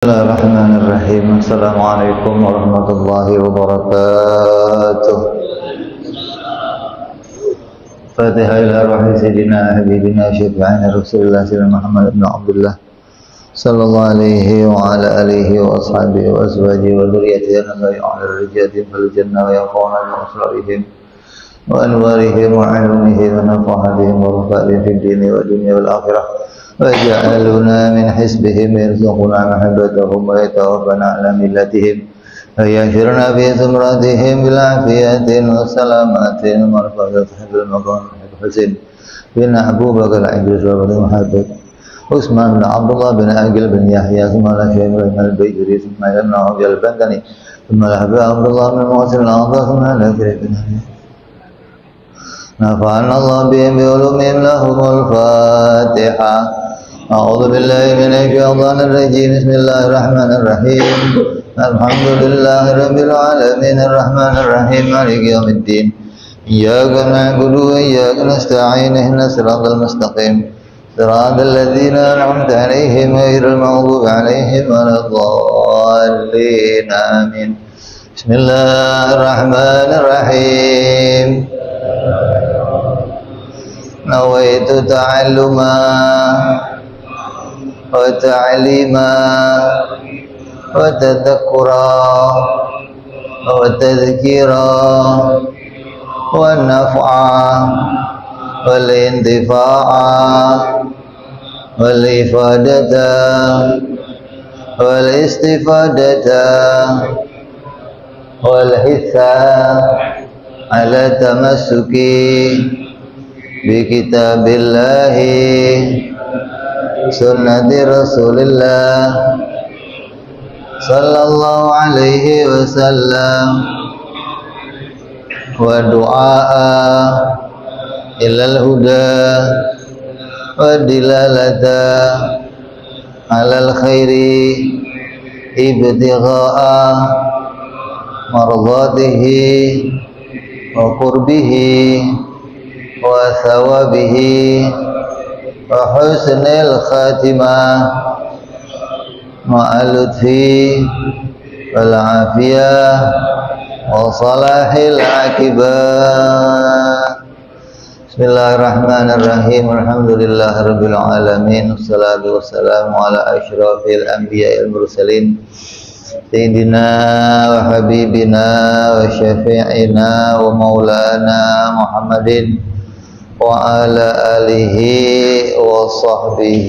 Bismillahirrahmanirrahim. Assalamualaikum warahmatullahi wabarakatuh. Fatihah ila ruhi sayyidina habibina syafi'ina Rasulullah sallallahu Muhammad ibn Abdullah sallallahu alaihi wa ala alihi wa ashabihi wa azwajihi wa dzurriyyatihi wa ala rijalihi fil jannah wa yaqawna bi asrarihim wa anwarihim wa ulumihim wa nafahatihim wa rafa'ihim fid dini wa dunya wal akhirah. وَجَعَلُنَا مِنْ حِزْبِهِمْ يَرْزُقُنَا مَحَبَّتَهُمْ وَيَتَوَفَّنَا عَلَى مِلَّتِهِمْ وَيَحْشُرُنَا فِي زُمرَتِهِمْ بِالْعَافِيَةِ وَالسَّلَامَةِ وَالْمَغْفِرَةِ وَحِفْظِ الْمَقَامِ وَالْحُسْنِ بِنْ أَبُو بَكْرَ الْعِدْرِيسِ وَابْنِ مُحَمَّدٍ عثمان بن عبد الله بن عقيل بن يحيى ثم الأشعري بن البيجري ثم ابن عبد البندني ثم الأحباب عبد الله بن المحسن الأنصاري ثم الأكرم بن نفعنا الله بهم بعلومهم لهم الفاتحة. أعوذ بالله من الشيطان الرجيم. بسم الله الرحمن الرحيم. الحمد لله رب العالمين الرحمن الرحيم مالك يوم الدين. إياك نعبد وإياك نستعين اهدنا الصراط المستقيم صراط الذين أنعمت عليهم غير المغضوب عليهم ولا الضالين آمين. بسم الله الرحمن الرحيم. نويت تعلما وتعليما وتذكرا وتذكيرا والنفعا والانتفاعا والإفادة والاستفادة والحثا على تمسك بكتاب الله سنة رسول الله صلى الله عليه وسلم ودعاء إلى الهدى والدلالة على الخير ابتغاء مرضاته وقربه وثوابه وحسن الخاتمة مع اللطف والعافية وصلاح العاقبة. بسم الله الرحمن الرحيم. الحمد لله رب العالمين والصلاة والسلام على أشرف الأنبياء المرسلين سيدنا وحبيبنا وشفيعنا ومولانا محمد وعلى آله وصحبه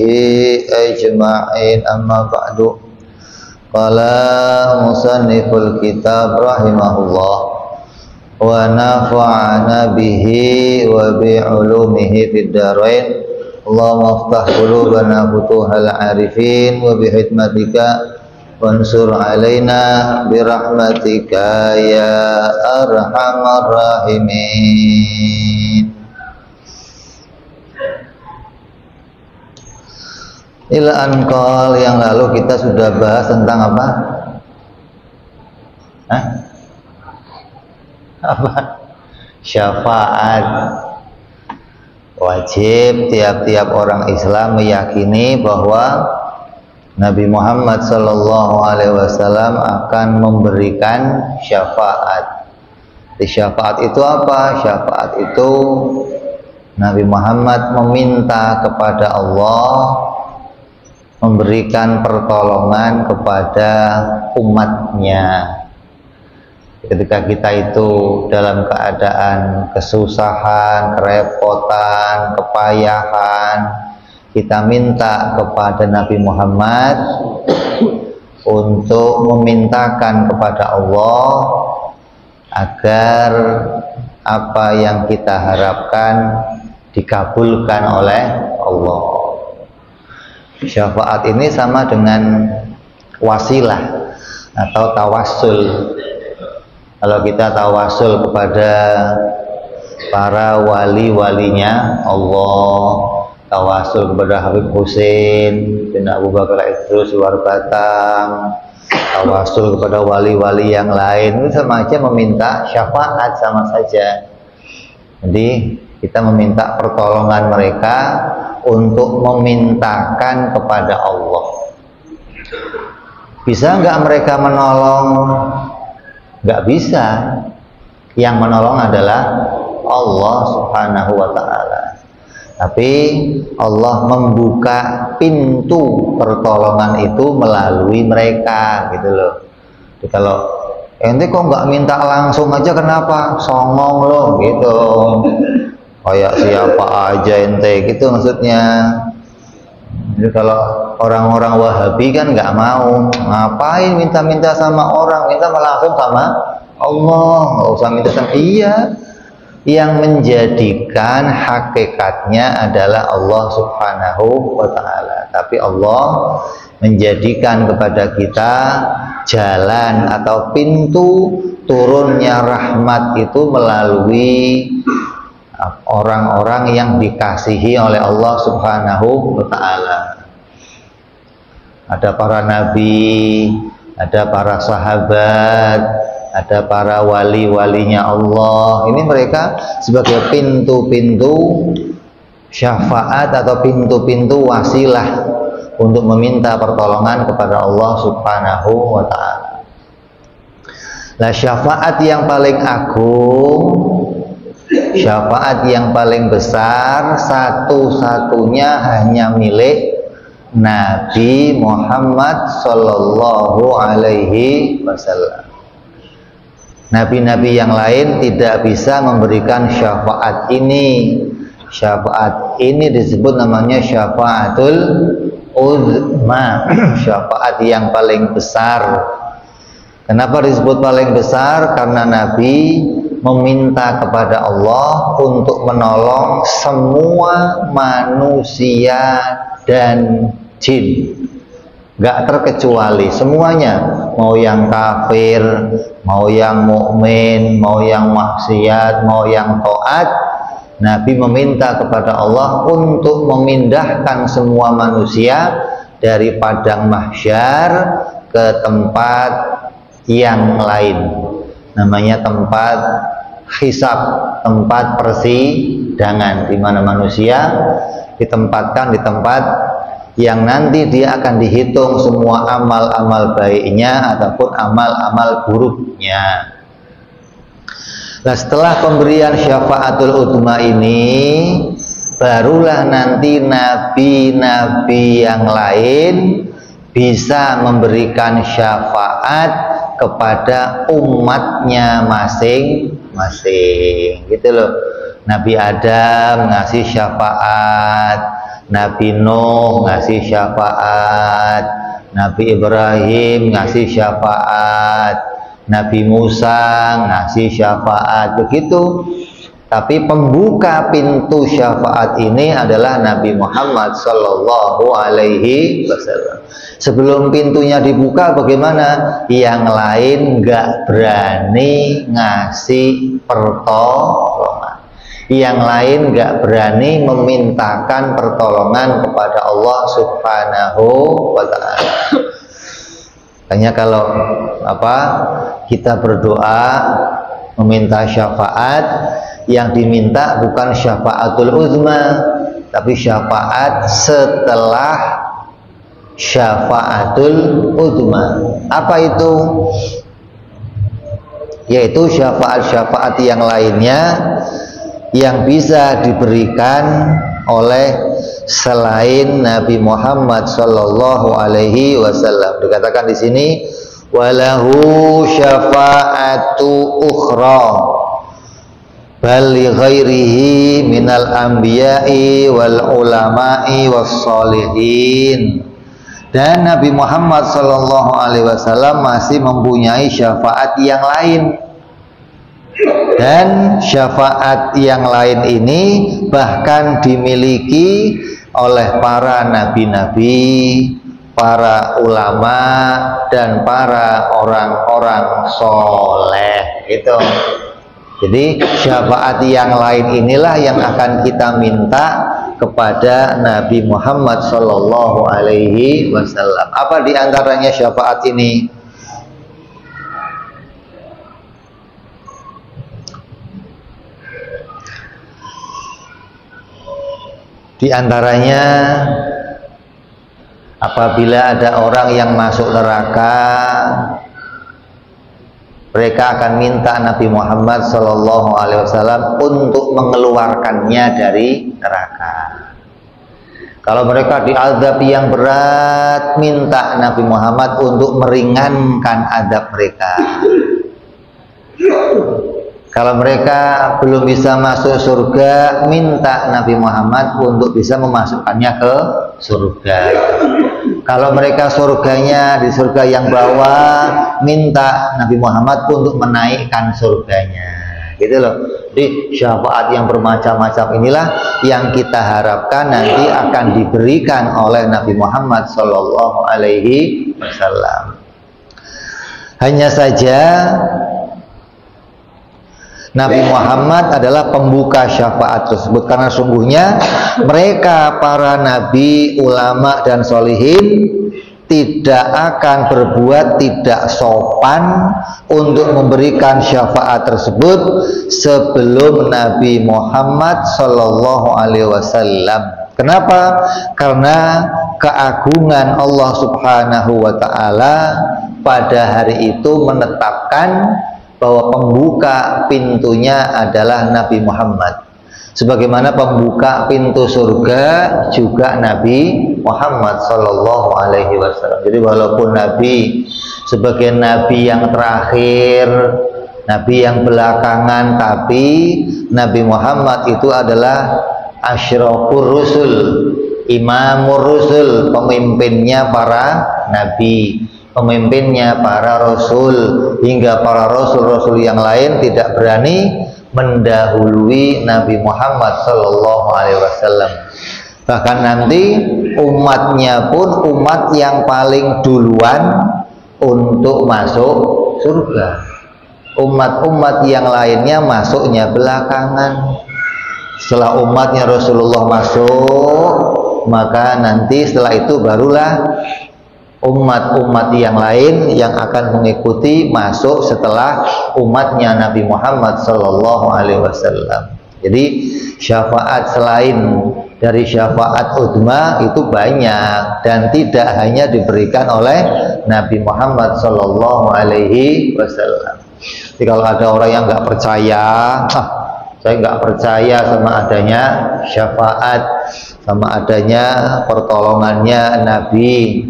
أجمعين. أما بعد. قال مصنف الكتاب رحمه الله ونفعنا به وبعلومه في الدارين. اللهم افتح قلوبنا فتوح العارفين وبحكمتك وانصر علينا برحمتك يا أرحم الراحمين. Ila anqal, yang lalu kita sudah bahas tentang apa? Syafaat. Wajib tiap-tiap orang Islam meyakini bahwa Nabi Muhammad sallallahu alaihi wasallam akan memberikan syafaat. Syafaat itu apa? Syafaat itu Nabi Muhammad meminta kepada Allah memberikan pertolongan kepada umatnya ketika kita itu dalam keadaan kesusahan, kerepotan, kepayahan. Kita minta kepada Nabi Muhammad untuk memintakan kepada Allah agar apa yang kita harapkan dikabulkan oleh Allah. Syafaat ini sama dengan wasilah atau tawassul. Kalau kita tawassul kepada para wali-walinya Allah, tawassul kepada Habib Husain bin Abu Bakar Idrus luar Batam, tawassul kepada wali-wali yang lain, itu sama aja meminta syafaat, sama saja. Jadi kita meminta pertolongan mereka untuk memintakan kepada Allah. Bisa nggak mereka menolong? Nggak bisa. Yang menolong adalah Allah Subhanahu wa Ta'ala. Tapi Allah membuka pintu pertolongan itu melalui mereka, gitu loh. Jadi kalau ente kok nggak minta langsung aja, kenapa? Songong loh, gitu. Kayak siapa aja ente, gitu maksudnya. Jadi kalau orang-orang Wahabi kan nggak mau, ngapain minta-minta sama orang, minta langsung sama Allah, nggak usah minta sama. Iya, yang menjadikan hakikatnya adalah Allah Subhanahu wa Ta'ala. Tapi Allah menjadikan kepada kita jalan atau pintu turunnya rahmat itu melalui orang-orang yang dikasihi oleh Allah Subhanahu wa Ta'ala. Ada para nabi, ada para sahabat, ada para wali-walinya Allah. Ini mereka sebagai pintu-pintu syafaat atau pintu-pintu wasilah untuk meminta pertolongan kepada Allah Subhanahu wa Ta'ala. Nah, syafaat yang paling agung, syafaat yang paling besar, satu-satunya hanya milik Nabi Muhammad Sallallahu Alaihi Wasallam. Nabi-nabi yang lain tidak bisa memberikan syafaat ini. Syafaat ini disebut namanya syafaatul uzma, syafaat yang paling besar. Kenapa disebut paling besar? Karena Nabi meminta kepada Allah untuk menolong semua manusia dan jin, gak terkecuali semuanya, mau yang kafir, mau yang mukmin, mau yang maksiat, mau yang taat. Nabi meminta kepada Allah untuk memindahkan semua manusia dari padang mahsyar ke tempat yang lain, namanya tempat hisab, tempat persidangan, di mana manusia ditempatkan di tempat yang nanti dia akan dihitung semua amal-amal baiknya ataupun amal-amal buruknya. Nah, setelah pemberian syafaatul uzma ini, barulah nanti nabi-nabi yang lain bisa memberikan syafaat kepada umatnya masing-masing, gitu loh. Nabi Adam ngasih syafaat, Nabi Nuh ngasih syafaat, Nabi Ibrahim ngasih syafaat, Nabi Musa ngasih syafaat, begitu. Tapi pembuka pintu syafaat ini adalah Nabi Muhammad Sallallahu Alaihi Wasallam. Sebelum pintunya dibuka, bagaimana? Yang lain nggak berani ngasih pertolongan, yang lain nggak berani memintakan pertolongan kepada Allah Subhanahu wa Ta'ala. Makanya kalau kita berdoa meminta syafaat, yang diminta bukan syafaatul uzma, tapi syafaat setelah syafaatul uzma. Apa itu? Yaitu syafaat-syafaat yang lainnya yang bisa diberikan oleh selain Nabi Muhammad Sallallahu Alaihi Wasallam. Dikatakan di sini, walahu syafa'atu ukhra bal li ghairihi minal anbiya'i wal ulama'i was solihin. Dan Nabi Muhammad Sallallahu Alaihi Wasallam masih mempunyai syafaat yang lain. Dan syafaat yang lain ini bahkan dimiliki oleh para nabi-nabi, para ulama, dan para orang-orang soleh, gitu. Jadi syafaat yang lain inilah yang akan kita minta kepada Nabi Muhammad Sallallahu Alaihi Wasallam. Apa diantaranya syafaat ini? Di antaranya apabila ada orang yang masuk neraka, mereka akan minta Nabi Muhammad SAW untuk mengeluarkannya dari neraka. Kalau mereka diazab yang berat, minta Nabi Muhammad untuk meringankan azab mereka. Kalau mereka belum bisa masuk surga, minta Nabi Muhammad untuk bisa memasukkannya ke surga. Kalau mereka surganya di surga yang bawah, minta Nabi Muhammad untuk menaikkan surganya. Gitu loh. Jadi syafaat yang bermacam-macam inilah yang kita harapkan nanti akan diberikan oleh Nabi Muhammad SAW. Hanya saja Nabi Muhammad adalah pembuka syafaat tersebut, karena sungguhnya mereka para nabi, ulama dan solihin tidak akan berbuat tidak sopan untuk memberikan syafaat tersebut sebelum Nabi Muhammad SAW. Kenapa? Karena keagungan Allah Subhanahu wa Ta'ala pada hari itu menetapkan bahwa pembuka pintunya adalah Nabi Muhammad. Sebagaimana pembuka pintu surga juga Nabi Muhammad SAW. Jadi walaupun Nabi sebagai Nabi yang terakhir, Nabi yang belakangan, tapi Nabi Muhammad itu adalah asyrafur rusul, imamur rusul, pemimpinnya para Nabi, pemimpinnya para Rasul, hingga para Rasul-Rasul yang lain tidak berani mendahului Nabi Muhammad SAW. Bahkan nanti umatnya pun umat yang paling duluan untuk masuk surga. Umat-umat yang lainnya masuknya belakangan. Setelah umatnya Rasulullah masuk, maka nanti setelah itu barulah umat-umat yang lain yang akan mengikuti masuk setelah umatnya Nabi Muhammad SAW. Jadi syafaat selain dari syafaat udma itu banyak dan tidak hanya diberikan oleh Nabi Muhammad SAW. Jadi kalau ada orang yang nggak percaya, saya nggak percaya sama adanya syafaat, sama adanya pertolongannya Nabi.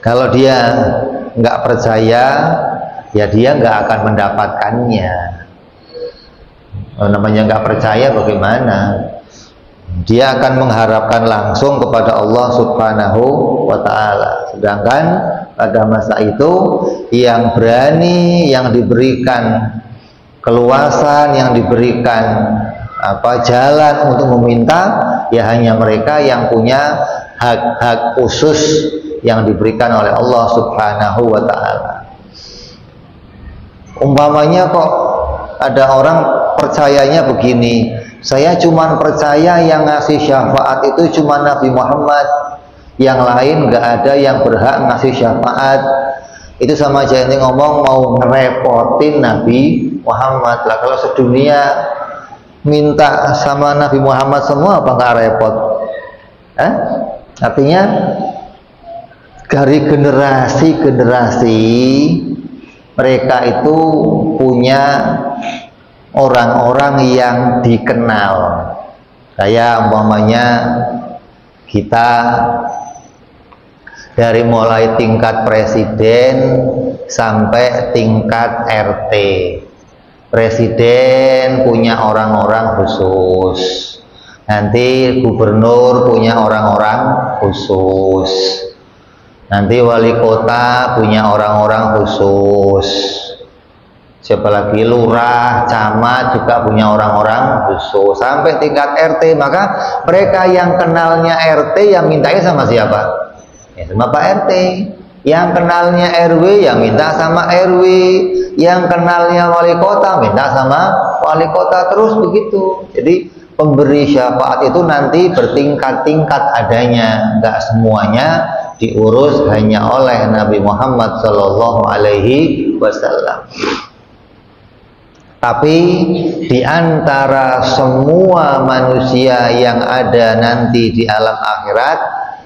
Kalau dia nggak percaya, ya dia nggak akan mendapatkannya. Namanya nggak percaya bagaimana? Dia akan mengharapkan langsung kepada Allah Subhanahu wa Ta'ala. Sedangkan pada masa itu yang berani, yang diberikan keluasan, yang diberikan jalan untuk meminta, ya hanya mereka yang punya hak-hak khusus yang diberikan oleh Allah Subhanahu wa Ta'ala. Umpamanya kok ada orang percayanya begini, saya cuma percaya yang ngasih syafaat itu cuma Nabi Muhammad, yang lain nggak ada yang berhak ngasih syafaat. Itu sama aja ini ngomong mau ngerepotin Nabi Muhammad lah. Kalau sedunia minta sama Nabi Muhammad semua, apa nggak repot? Artinya dari generasi-generasi mereka itu punya orang-orang yang dikenal. Kayak umpamanya kita dari mulai tingkat presiden sampai tingkat RT. Presiden punya orang-orang khusus, nanti gubernur punya orang-orang khusus, nanti wali kota punya orang-orang khusus, siapa lagi, lurah, camat juga punya orang-orang khusus, sampai tingkat RT. Maka mereka yang kenalnya RT yang mintanya sama siapa? Ya sama Pak RT. Yang kenalnya RW yang minta sama RW, yang kenalnya wali kota minta sama wali kota, terus begitu. Jadi pemberi syafaat itu nanti bertingkat-tingkat adanya, nggak semuanya diurus hanya oleh Nabi Muhammad SAW. Tapi di antara semua manusia yang ada nanti di alam akhirat,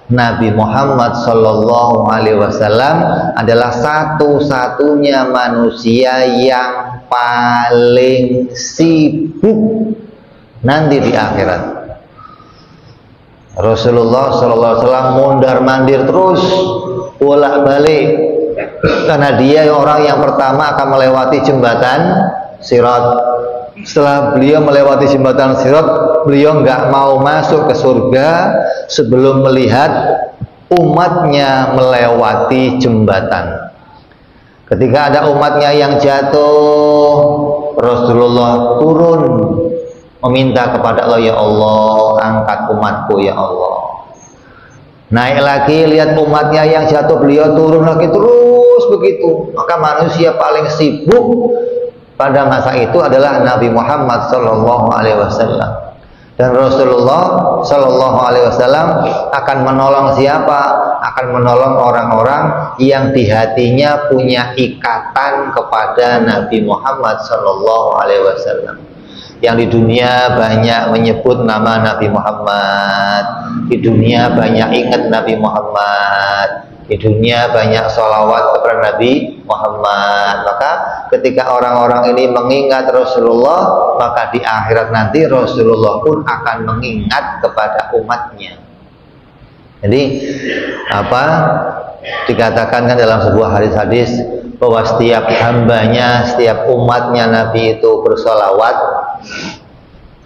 Nabi Muhammad Sallallahu Alaihi Wasallam adalah satu-satunya manusia yang paling sibuk nanti di akhirat. Rasulullah Sallallahu Alaihi Wasallam mondar mandir terus bolak balik karena dia orang yang pertama akan melewati jembatan Sirat. Setelah beliau melewati jembatan Sirat, beliau nggak mau masuk ke surga sebelum melihat umatnya melewati jembatan. Ketika ada umatnya yang jatuh, Rasulullah turun meminta kepada Allah, ya Allah, angkat umatku ya Allah. Naik lagi, lihat umatnya yang jatuh, beliau turun lagi terus begitu. Maka manusia paling sibuk pada masa itu adalah Nabi Muhammad Sallallahu Alaihi Wasallam. Dan Rasulullah Sallallahu Alaihi Wasallam akan menolong siapa? Akan menolong orang-orang yang di hatinya punya ikatan kepada Nabi Muhammad Sallallahu Alaihi Wasallam. Yang di dunia banyak menyebut nama Nabi Muhammad, di dunia banyak ingat Nabi Muhammad, di dunia banyak sholawat kepada Nabi Muhammad. Maka ketika orang-orang ini mengingat Rasulullah, maka di akhirat nanti Rasulullah pun akan mengingat kepada umatnya. Jadi apa dikatakan kan dalam sebuah hadis-hadis bahwa setiap hambanya, setiap umatnya Nabi itu bersolawat,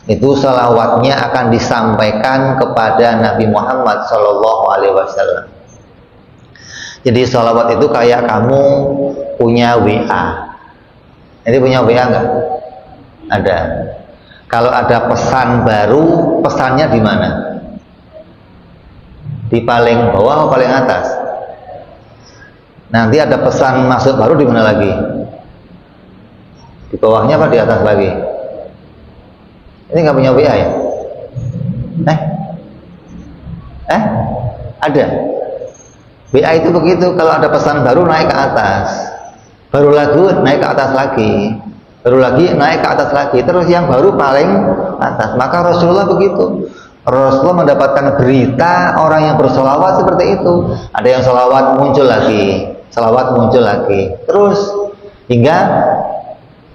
itu salawatnya akan disampaikan kepada Nabi Muhammad Sallallahu Alaihi Wasallam. Jadi salawat itu kayak kamu punya WA. Jadi punya WA enggak? Ada. Kalau ada pesan baru, pesannya di mana? Di paling bawah atau paling atas? Nanti ada pesan masuk baru di mana lagi? Di bawahnya apa di atas lagi? Ini nggak punya WA ya? Ada. WA itu begitu, kalau ada pesan baru naik ke atas, baru lagi naik ke atas lagi, baru lagi naik ke atas lagi, terus yang baru paling atas. Maka Rasulullah begitu. Rasulullah mendapatkan berita orang yang bersolawat seperti itu. Ada yang solawat muncul lagi, solawat muncul lagi, terus hingga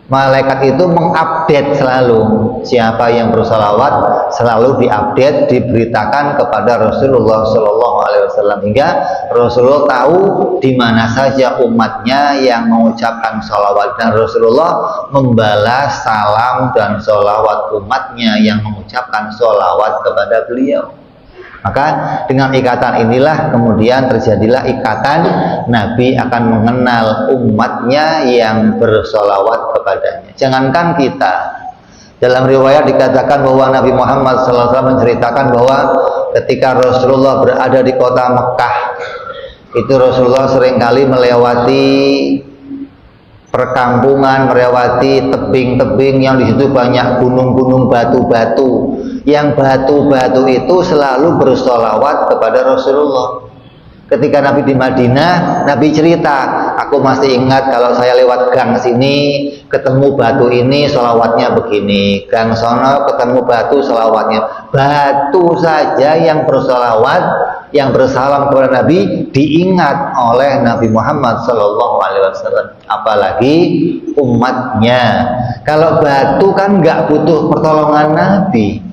malaikat itu mengupdate selalu siapa yang bersolawat, selalu diupdate, diberitakan kepada Rasulullah Shallallahu Alaihi Wasallam, hingga Rasulullah tahu di mana saja umatnya yang mengucapkan sholawat, dan Rasulullah membalas salam dan sholawat umatnya yang mengucapkan sholawat kepada beliau. Maka dengan ikatan inilah kemudian terjadilah ikatan Nabi akan mengenal umatnya yang bersolawat kepadanya. Jangankan kita, dalam riwayat dikatakan bahwa Nabi Muhammad SAW menceritakan bahwa ketika Rasulullah berada di kota Mekah, itu Rasulullah seringkali melewati perkampungan, melewati tebing-tebing yang di situ banyak gunung-gunung batu-batu. Yang batu-batu itu selalu bersolawat kepada Rasulullah. Ketika Nabi di Madinah, Nabi cerita, aku masih ingat kalau saya lewat gang sini, ketemu batu ini, solawatnya begini. Gang sono ketemu batu, solawatnya. Batu saja yang bersolawat, yang bersalam kepada Nabi, diingat oleh Nabi Muhammad Sallallahu Alaihi Wasallam. Apalagi umatnya. Kalau batu kan nggak butuh pertolongan Nabi.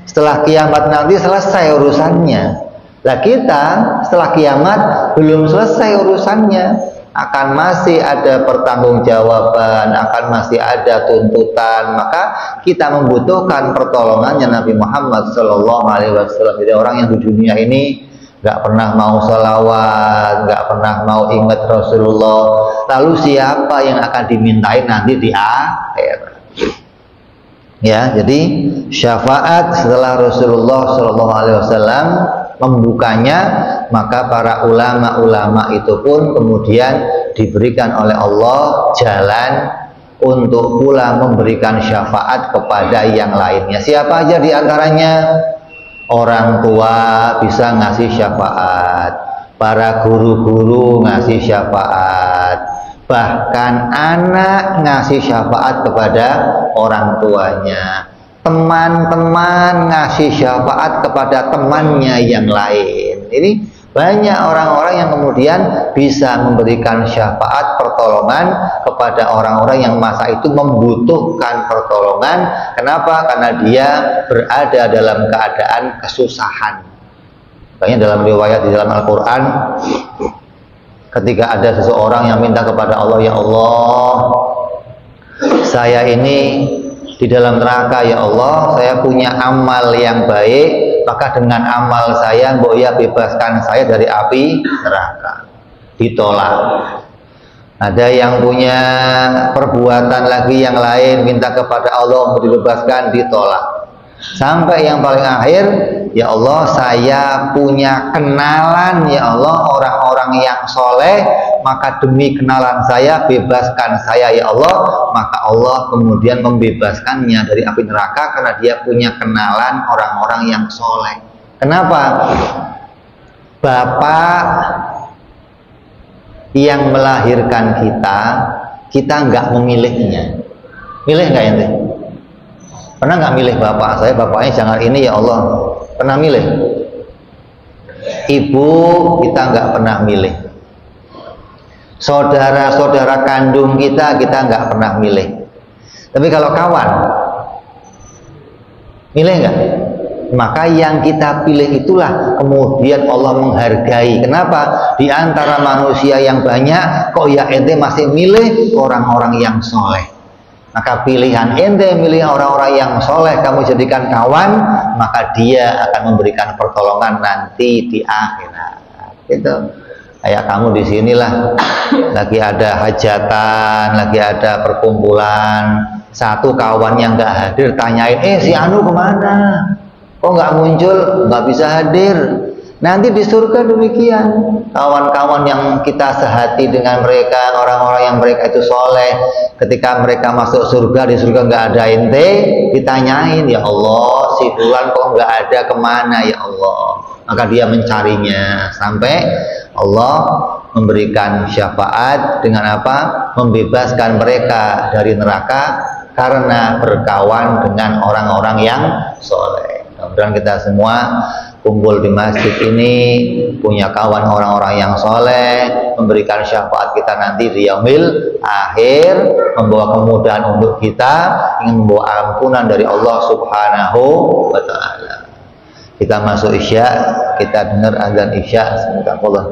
Setelah kiamat nanti selesai urusannya. Lah kita setelah kiamat belum selesai urusannya, akan masih ada pertanggungjawaban, akan masih ada tuntutan. Maka kita membutuhkan pertolongannya Nabi Muhammad Sallallahu Alaihi Wasallam. Jadi orang yang di dunia ini nggak pernah mau sholawat, nggak pernah mau ingat Rasulullah, lalu siapa yang akan dimintain nanti di akhir? Ya, jadi syafaat setelah Rasulullah Shallallahu Alaihi Wasallam membukanya, maka para ulama-ulama itu pun kemudian diberikan oleh Allah jalan untuk pula memberikan syafaat kepada yang lainnya. Siapa aja di antaranya? Orang tua bisa ngasih syafaat, para guru-guru ngasih syafaat, bahkan anak ngasih syafaat kepada orang tuanya, teman-teman ngasih syafaat kepada temannya yang lain. Ini banyak orang-orang yang kemudian bisa memberikan syafaat pertolongan kepada orang-orang yang masa itu membutuhkan pertolongan. Kenapa? Karena dia berada dalam keadaan kesusahan. Banyak dalam riwayat di dalam Al-Quran, ketika ada seseorang yang minta kepada Allah, ya Allah, saya ini di dalam neraka, ya Allah, saya punya amal yang baik, maka dengan amal saya mbok ya bebaskan saya dari api neraka. Ditolak. Ada yang punya perbuatan lagi yang lain, minta kepada Allah untuk dibebaskan, ditolak. Sampai yang paling akhir, ya Allah, saya punya kenalan, ya Allah, orang-orang yang soleh, maka demi kenalan saya, bebaskan saya, ya Allah. Maka Allah kemudian membebaskannya dari api neraka karena dia punya kenalan orang-orang yang soleh. Kenapa? Bapak yang melahirkan kita nggak memilihnya. Milih nggak ente? Pernah nggak milih bapak saya? Bapaknya jangan ini, ya Allah. Pernah milih? Ibu kita nggak pernah milih. Saudara-saudara kandung kita nggak pernah milih. Tapi kalau kawan, milih nggak? Maka yang kita pilih itulah kemudian Allah menghargai. Kenapa? Di antara manusia yang banyak, kok ya ente masih milih orang-orang yang soleh. Maka pilihan ente milih orang-orang yang soleh, kamu jadikan kawan, maka dia akan memberikan pertolongan nanti di akhirat. Gitu. Kayak kamu di sinilah, lagi ada hajatan, lagi ada perkumpulan, satu kawan yang nggak hadir tanyain, si Anu kemana? Kok nggak muncul? Nggak bisa hadir. Nanti di surga demikian, kawan-kawan yang kita sehati dengan mereka, orang-orang yang mereka itu soleh, ketika mereka masuk surga, di surga nggak ada ente, ditanyain, ya Allah, si fulan kok nggak ada, kemana ya Allah? Maka dia mencarinya sampai Allah memberikan syafaat dengan apa? Membebaskan mereka dari neraka karena berkawan dengan orang-orang yang soleh. Mudah-mudahan kita semua kumpul di masjid ini punya kawan orang-orang yang soleh, memberikan syafaat kita nanti di yaumil akhir, membawa kemudahan untuk kita, ingin membawa ampunan dari Allah Subhanahu wa ta'ala. Kita masuk isya, kita dengar azan isya. Semoga Allah.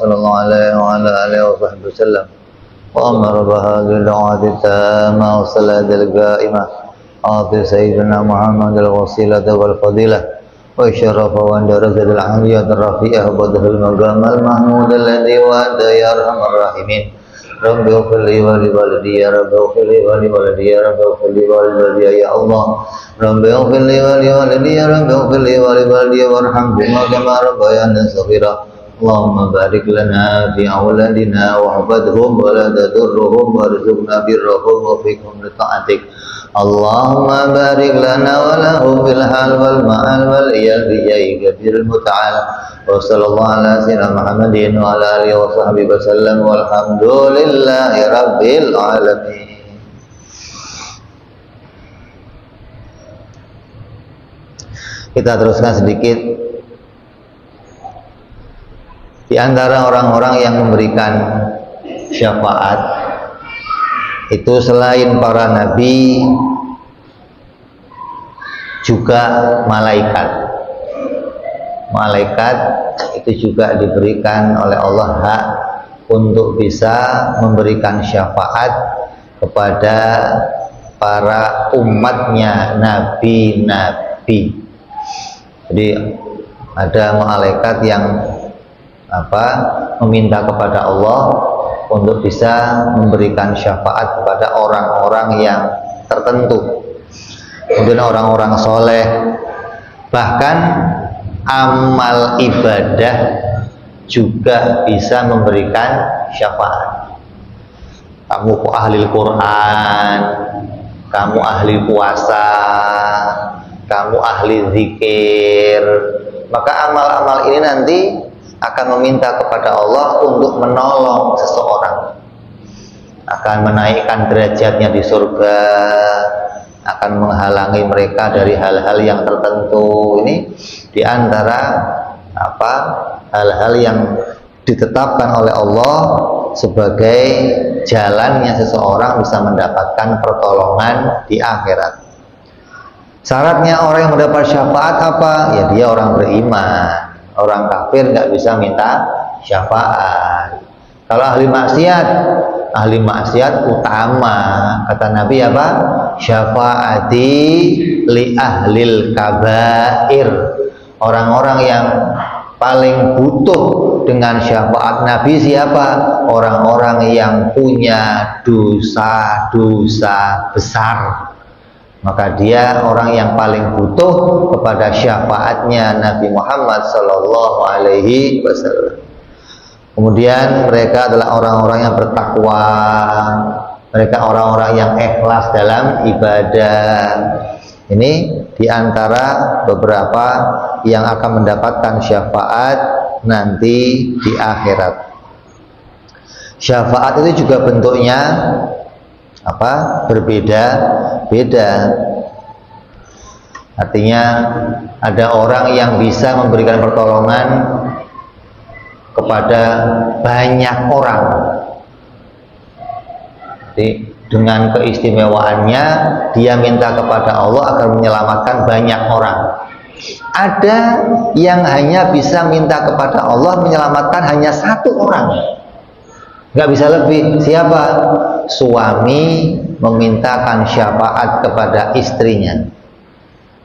صلى الله عليه وعلى آله وصحبه وسلم وأمر بهذه الدعوة التامة والصلاة القائمة آتي سيدنا محمد الوسيلة والفضيلة والشرف والدرجة العالية الرفيعة وبدر المقام المحمود الذي وعد يا أرحم الراحمين رب اغفر لي ولوالدي يا رب اغفر لي ولوالدي يا رب اغفر لي ولوالدي يا الله رب اغفر لي ولوالدي يا رب اغفر لي ولوالدي وارحمهما كما ربياني صغيرا اللهم بارك لنا في أولادنا واحفظهم ولا تضرهم وارزقنا برهم وفقهم لطاعتك اللهم بارك لنا ولهم في الحال والمآل والعيال بجاهك كبير المتعال وصلى الله على سيدنا محمد وعلى آله وصحبه وسلم والحمد لله رب العالمين. Kita teruskan sedikit. Di antara orang-orang yang memberikan syafaat itu selain para nabi juga malaikat. Malaikat itu juga diberikan oleh Allah hak untuk bisa memberikan syafaat kepada para umatnya nabi-nabi. Jadi ada malaikat yang meminta kepada Allah untuk bisa memberikan syafaat kepada orang-orang yang tertentu, kemudian orang-orang soleh, bahkan amal ibadah juga bisa memberikan syafaat. Kamu ahli Quran, kamu ahli puasa, kamu ahli zikir, maka amal-amal ini nanti akan meminta kepada Allah untuk menolong seseorang, akan menaikkan derajatnya di surga, akan menghalangi mereka dari hal-hal yang tertentu. Ini diantara hal-hal yang ditetapkan oleh Allah sebagai jalannya seseorang bisa mendapatkan pertolongan di akhirat. Syaratnya orang yang mendapat syafaat apa? Ya dia orang beriman. Orang kafir nggak bisa minta syafaat. Kalau ahli maksiat utama, kata Nabi apa? Syafaati li ahlil kabair. Orang-orang yang paling butuh dengan syafaat Nabi siapa? Orang-orang yang punya dosa-dosa besar. Maka dia orang yang paling butuh kepada syafaatnya Nabi Muhammad Sallallahu Alaihi Wasallam. Kemudian mereka adalah orang-orang yang bertakwa, mereka orang-orang yang ikhlas dalam ibadah. Ini diantara beberapa yang akan mendapatkan syafaat nanti di akhirat. Syafaat itu juga bentuknya berbeda-beda. Artinya ada orang yang bisa memberikan pertolongan kepada banyak orang. Jadi dengan keistimewaannya dia minta kepada Allah agar menyelamatkan banyak orang. Ada yang hanya bisa minta kepada Allah menyelamatkan hanya satu orang, nggak bisa lebih. Siapa? Suami memintakan syafaat kepada istrinya,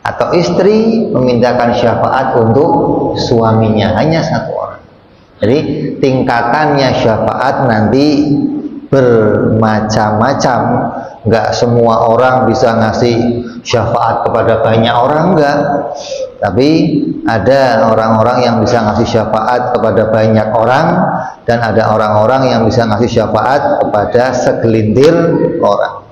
atau istri memintakan syafaat untuk suaminya, hanya satu orang. Jadi tingkatannya syafaat nanti bermacam-macam. Nggak semua orang bisa ngasih syafaat kepada banyak orang, enggak. Tapi ada orang-orang yang bisa ngasih syafaat kepada banyak orang, dan ada orang-orang yang bisa ngasih syafaat kepada segelintir orang.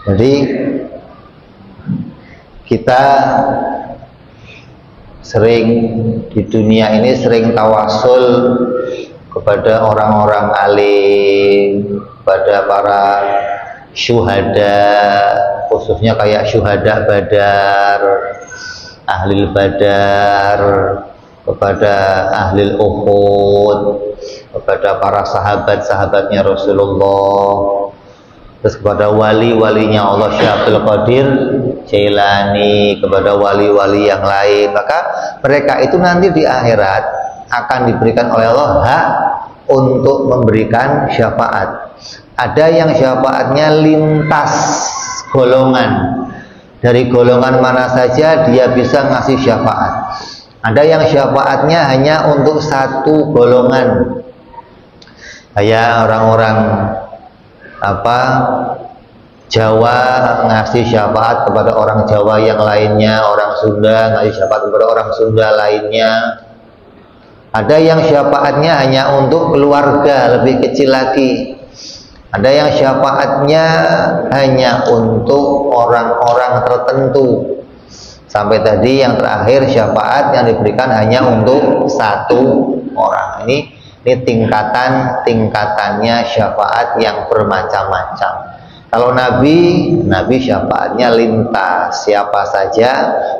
Jadi kita sering di dunia ini sering tawasul kepada orang-orang alim, kepada para syuhada, khususnya kayak syuhada Badar, ahli Badar, kepada ahli Uhud, kepada para sahabat-sahabatnya Rasulullah, terus kepada wali-walinya Allah Syekh Abdul Qadir Jailani, kepada wali-wali yang lain. Maka mereka itu nanti di akhirat akan diberikan oleh Allah hak untuk memberikan syafaat. Ada yang syafaatnya lintas golongan, dari golongan mana saja dia bisa ngasih syafaat. Ada yang syafaatnya hanya untuk satu golongan, kayak orang-orang Jawa ngasih syafaat kepada orang Jawa yang lainnya, orang Sunda ngasih syafaat kepada orang Sunda lainnya. Ada yang syafaatnya hanya untuk keluarga lebih kecil lagi. Ada yang syafaatnya hanya untuk orang-orang tertentu. Sampai tadi yang terakhir syafaat yang diberikan hanya untuk satu orang. Ini tingkatannya syafaat yang bermacam-macam. Kalau Nabi syafaatnya lintas, siapa saja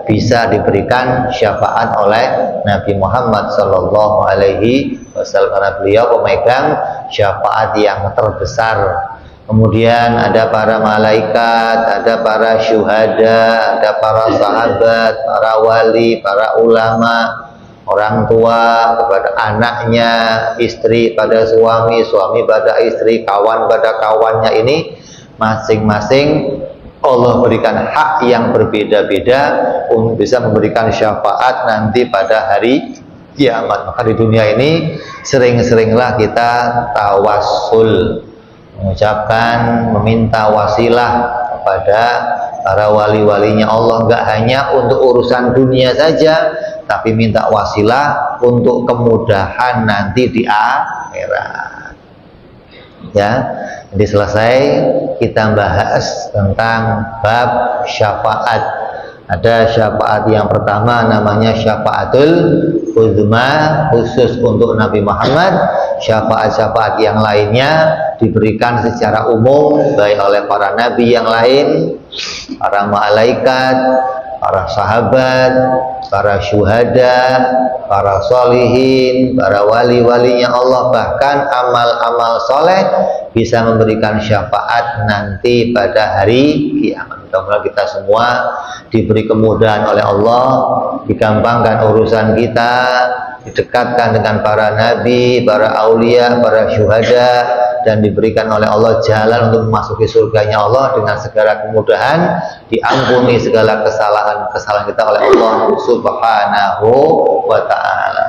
bisa diberikan syafaat oleh Nabi Muhammad Sallallahu Alaihi Wasallam, karena beliau pemegang syafaat yang terbesar. Kemudian ada para malaikat, ada para syuhada, ada para sahabat, para wali, para ulama, orang tua kepada anaknya, istri pada suami, suami pada istri, kawan pada kawannya. Ini masing-masing Allah berikan hak yang berbeda-beda untuk bisa memberikan syafaat nanti pada hari kiamat. Maka di dunia ini sering-seringlah kita tawassul, mengucapkan, meminta wasilah kepada para wali-walinya Allah, enggak hanya untuk urusan dunia saja, tapi minta wasilah untuk kemudahan nanti di akhirat. Ya, jadi selesai kita bahas tentang bab syafaat. Ada syafaat yang pertama namanya syafaatul uzma, khusus untuk Nabi Muhammad. Syafaat-syafaat yang lainnya diberikan secara umum baik oleh para nabi yang lain, para malaikat, para sahabat, para syuhada, para solihin, para wali-walinya Allah, bahkan amal-amal soleh bisa memberikan syafaat nanti pada hari kiamat. Mudah-mudahan kita semua diberi kemudahan oleh Allah, digampangkan urusan kita, didekatkan dengan para nabi, para aulia, para syuhada, dan diberikan oleh Allah jalan untuk memasuki surganya Allah dengan segala kemudahan, diampuni segala kesalahan-kesalahan kita oleh Allah Subhanahu wa ta'ala.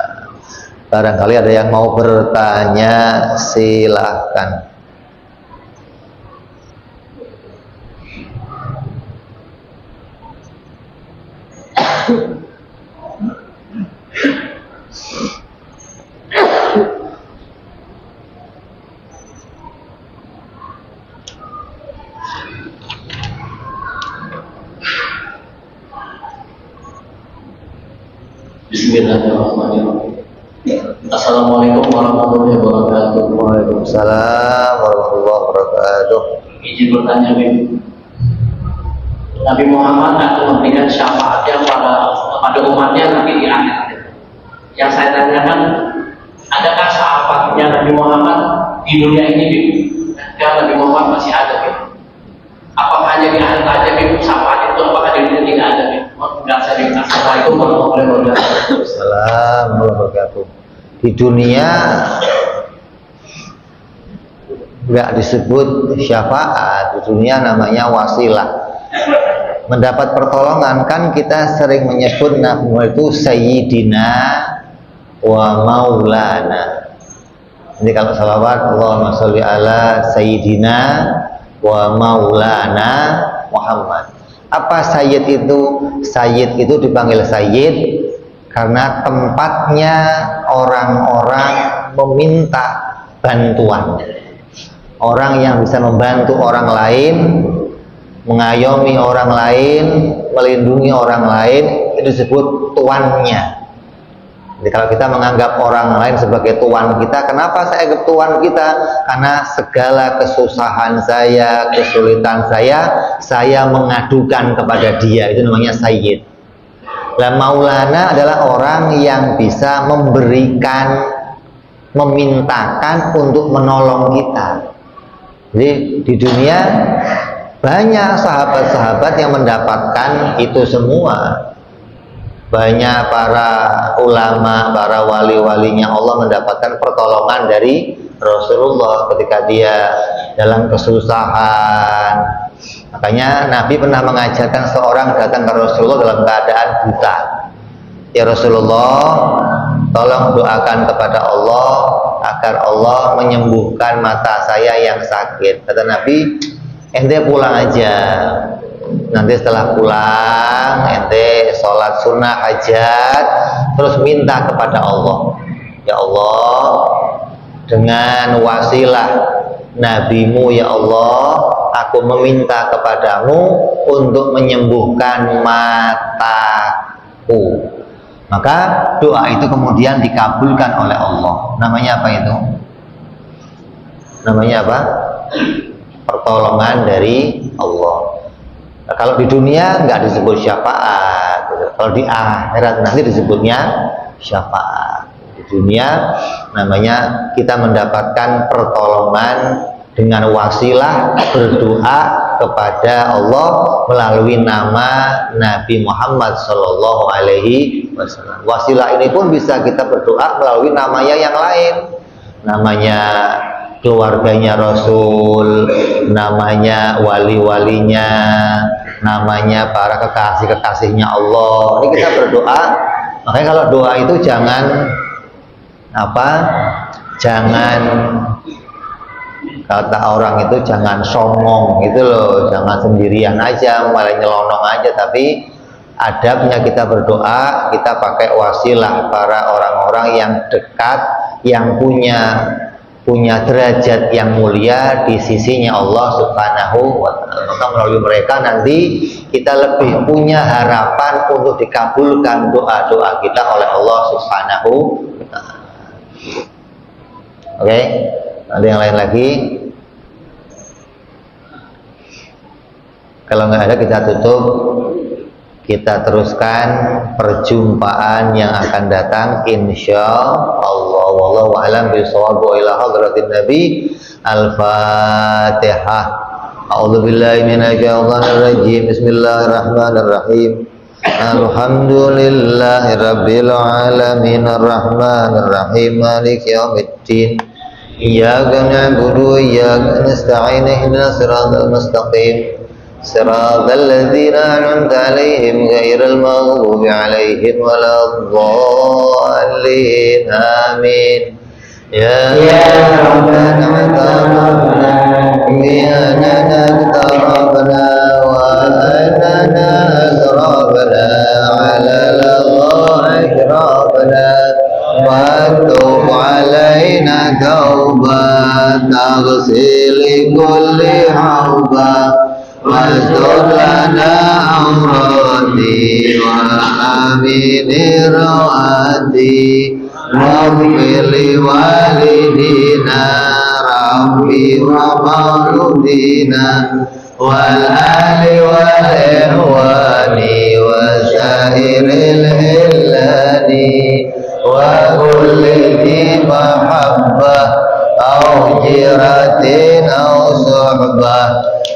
Barangkali ada yang mau bertanya, silahkan. Bismillahirrahmanirrahim. Assalamualaikum warahmatullahi wabarakatuh. Waalaikumsalam warahmatullahi wabarakatuh. Izin bertanya, Nabi Muhammad akan memberikan syafaatnya pada umatnya nanti di akhir. Yang saya tanyakan, adakah sahabatnya Nabi Muhammad di dunia ini, ketika Nabi Muhammad masih ada, apakah hanya di akhir saja syafaat itu, apakah di dunia tidak ada? Assalamualaikum warahmatullahi wabarakatuh. Assalamualaikum warahmatullahi wabarakatuh. Di dunia nggak disebut syafaat, di dunia namanya wasilah. Mendapat pertolongan, kan kita sering menyebut Nabi Muhammad itu Sayyidina wa Maulana. Jadi kalau salawat, Allahumma sholli ala Sayyidina wa Maulana Muhammad. Apa sayyid itu? Sayyid itu dipanggil Sayyid karena tempatnya orang-orang meminta bantuan. Orang yang bisa membantu orang lain, mengayomi orang lain, melindungi orang lain, itu disebut tuannya. Jadi kalau kita menganggap orang lain sebagai tuan kita, kenapa saya anggap tuan kita? Karena segala kesusahan saya, kesulitan saya mengadukan kepada dia, itu namanya Sayyid. Nah, Maulana adalah orang yang bisa memberikan, memintakan untuk menolong kita. Jadi di dunia banyak sahabat-sahabat yang mendapatkan itu semua. Banyak para ulama, para wali-walinya Allah mendapatkan pertolongan dari Rasulullah ketika dia dalam kesusahan. Makanya Nabi pernah mengajarkan seorang datang ke Rasulullah dalam keadaan buta. Ya Rasulullah, tolong doakan kepada Allah agar Allah menyembuhkan mata saya yang sakit. Kata Nabi, ente pulang aja. Nanti setelah pulang, ente sholat sunnah hajat, terus minta kepada Allah. Ya Allah, dengan wasilah Nabimu ya Allah, aku meminta kepadamu untuk menyembuhkan mataku. Maka doa itu kemudian dikabulkan oleh Allah. Namanya apa itu? Namanya apa? Pertolongan dari Allah. Nah, kalau di dunia nggak disebut syafaat, kalau di akhirat nanti disebutnya syafaat. Di dunia namanya kita mendapatkan pertolongan dengan wasilah berdoa kepada Allah melalui nama Nabi Muhammad Shallallahu Alaihi Wasallam. Wasilah ini pun bisa kita berdoa melalui namanya yang lain, namanya keluarganya Rasul, namanya wali-walinya, namanya para kekasih-kekasihnya Allah. Ini kita berdoa. Makanya kalau doa itu jangan kata orang itu jangan songong gitu loh, jangan sendirian aja, malah nyelonong aja. Tapi adabnya kita berdoa, kita pakai wasilah para orang-orang yang dekat, yang punya derajat yang mulia di sisinya Allah Subhanahu wa ta'ala. Maka melalui mereka nanti kita lebih punya harapan untuk dikabulkan doa-doa kita oleh Allah Subhanahu wa ta'ala. Oke, ada yang lain lagi? Kalau nggak ada kita tutup. Kita teruskan perjumpaan yang akan datang insya Allah. Wallahu a'lam bishawab. Wa ila hadratin Nabi. Al-Fatihah. A'udzubillahi minasyaitonir rajim. Bismillahirrahmanirrahim. Alhamdulillahi rabbil alamin arrahmanir rahim maliki yaumiddin. Iyyaka na'budu wa iyyaka nasta'in ihdinas siratal mustaqim. صراط الذين أنعمت عليهم غير المغضوب عليهم ولا الضالين آمين يا ربنا اقتربنا بأننا اقتربنا وأننا أقربنا على الله أشربنا وتب علينا توبة تغسل كل حوبة واستر لنا عوراتي وآمن رواتي واغفر لوالدينا ربي ومولودينا والآل والإخوان وسائر الهلال وكل ذي محبة أو جيرة أو صحبة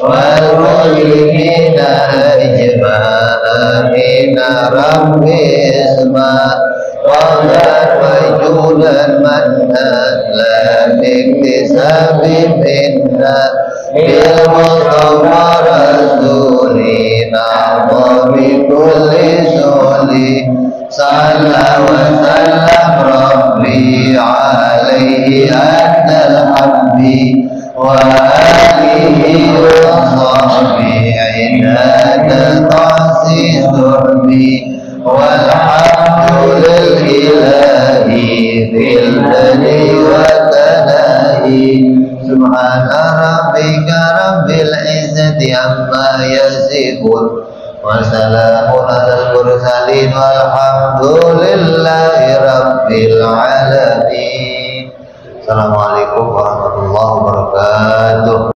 والمسلمين أجمعين ربي اسمع وغفر وجودا منا لا باكتساب منا بالمصطفى رسولنا وبكل سولي صلى وسلم ربي عليه أنت الحبي وآله وصحبه عند تقاسي yasifun wa salamun alal mursalin walhamdulillahi rabbil alamin. Assalamualaikum warahmatullahi wabarakatuh.